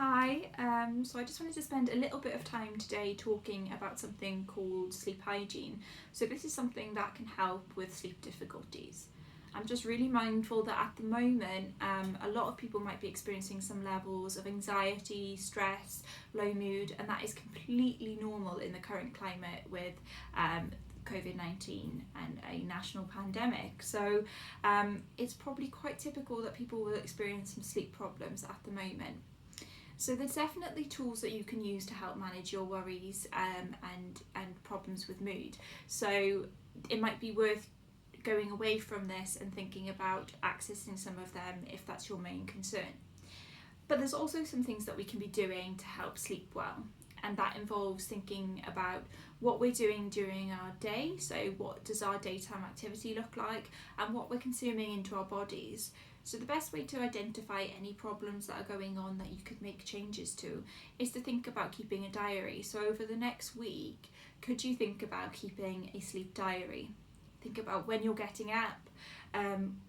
Hi, so I just wanted to spend a little bit of time today talking about something called sleep hygiene. So this is something that can help with sleep difficulties. I'm just really mindful that at the moment, a lot of people might be experiencing some levels of anxiety, stress, low mood, and that is completely normal in the current climate with COVID-19 and a national pandemic. So it's probably quite typical that people will experience some sleep problems at the moment. So there's definitely tools that you can use to help manage your worries and problems with mood. So it might be worth going away from this and thinking about accessing some of them if that's your main concern. But there's also some things that we can be doing to help sleep well, and that involves thinking about what we're doing during our day. So what does our daytime activity look like, and what we're consuming into our bodies. So the best way to identify any problems that are going on that you could make changes to is to think about keeping a diary. So over the next week, could you think about keeping a sleep diary? Think about when you're getting up,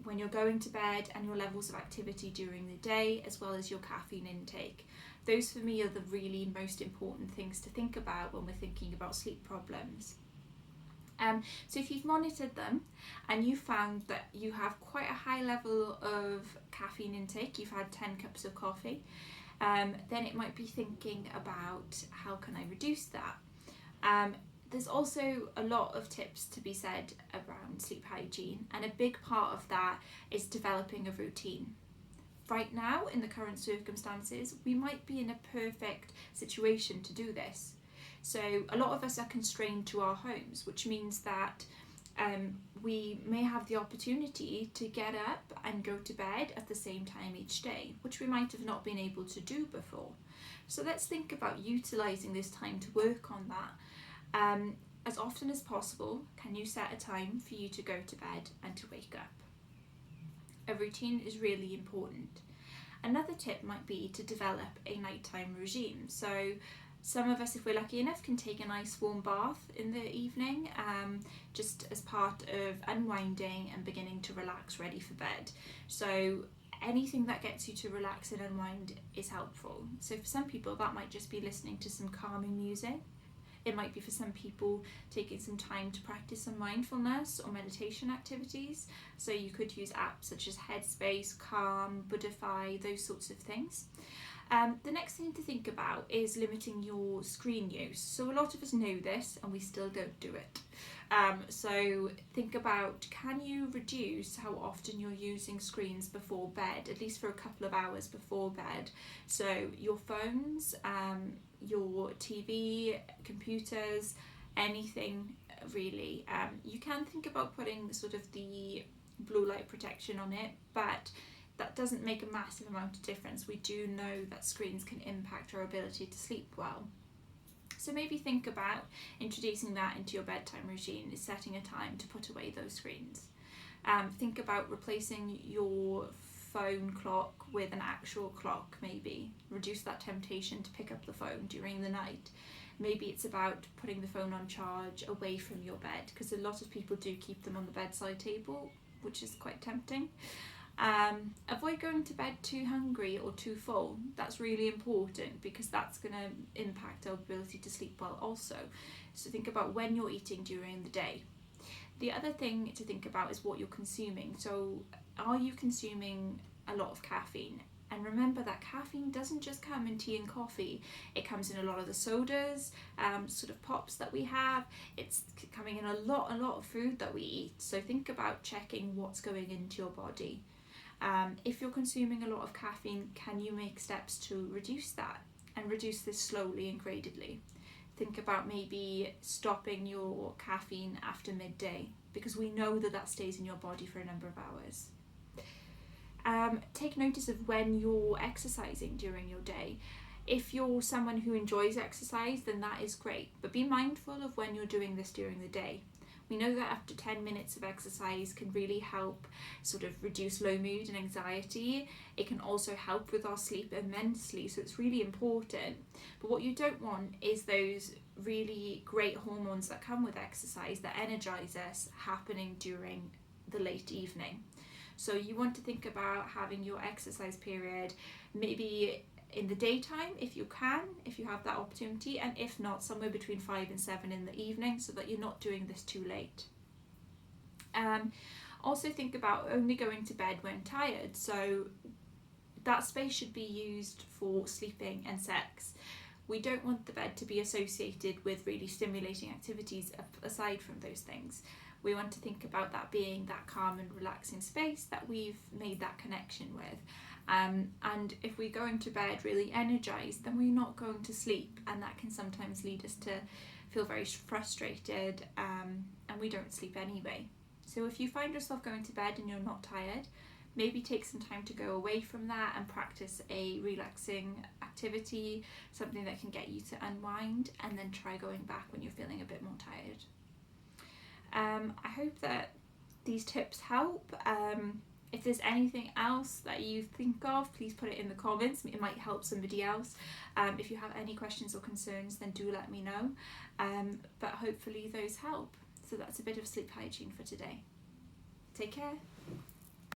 when you're going to bed, and your levels of activity during the day, as well as your caffeine intake. Those for me are the really most important things to think about when we're thinking about sleep problems. So if you've monitored them and you found that you have quite a high level of caffeine intake, you've had 10 cups of coffee, then it might be thinking about how can I reduce that. There's also a lot of tips to be said around sleep hygiene, and a big part of that is developing a routine. Right now, in the current circumstances, we might be in a perfect situation to do this. So a lot of us are constrained to our homes, which means that we may have the opportunity to get up and go to bed at the same time each day, which we might have not been able to do before. So let's think about utilising this time to work on that. As often as possible, can you set a time for you to go to bed and to wake up? A routine is really important. Another tip might be to develop a nighttime regime. So some of us, if we're lucky enough, can take a nice warm bath in the evening, just as part of unwinding and beginning to relax, ready for bed. So anything that gets you to relax and unwind is helpful. So for some people, that might just be listening to some calming music. It might be for some people taking some time to practice some mindfulness or meditation activities. So you could use apps such as Headspace, Calm, Buddhify, those sorts of things. The next thing to think about is limiting your screen use. So a lot of us know this and we still don't do it. So think about, can you reduce how often you're using screens before bed, at least for a couple of hours before bed? So your phones, your TV, computers, anything really. You can think about putting sort of the blue light protection on it, but that doesn't make a massive amount of difference. We do know that screens can impact our ability to sleep well. So maybe think about introducing that into your bedtime routine, is setting a time to put away those screens. Think about replacing your phone clock with an actual clock, maybe. Reduce that temptation to pick up the phone during the night. Maybe it's about putting the phone on charge away from your bed, because a lot of people do keep them on the bedside table, which is quite tempting. Avoid going to bed too hungry or too full. That's really important because that's going to impact our ability to sleep well also. So think about when you're eating during the day. The other thing to think about is what you're consuming. So are you consuming a lot of caffeine? And remember that caffeine doesn't just come in tea and coffee. It comes in a lot of the sodas, sort of pops that we have. It's coming in a lot of food that we eat. So think about checking what's going into your body. If you're consuming a lot of caffeine, can you make steps to reduce that and reduce this slowly and gradedly? Think about maybe stopping your caffeine after midday, because we know that that stays in your body for a number of hours. Take notice of when you're exercising during your day. If you're someone who enjoys exercise, then that is great, but be mindful of when you're doing this during the day. We know that after 10 minutes of exercise can really help sort of reduce low mood and anxiety. It can also help with our sleep immensely, so it's really important. But what you don't want is those really great hormones that come with exercise that energize us happening during the late evening. So you want to think about having your exercise period maybe in the daytime if you can, if you have that opportunity, and if not, somewhere between 5 and 7 in the evening, so that you're not doing this too late. Also think about only going to bed when tired, so that space should be used for sleeping and sex. We don't want the bed to be associated with really stimulating activities aside from those things. We want to think about that being that calm and relaxing space that we've made that connection with. And if we're going to bed really energized, then we're not going to sleep, and that can sometimes lead us to feel very frustrated, and we don't sleep anyway. So if you find yourself going to bed and you're not tired, maybe take some time to go away from that and practice a relaxing activity, something that can get you to unwind, and then try going back when you're feeling a bit more tired. I hope that these tips help. If there's anything else that you think of, please put it in the comments. It might help somebody else. If you have any questions or concerns, then do let me know. But hopefully those help. So that's a bit of sleep hygiene for today. Take care.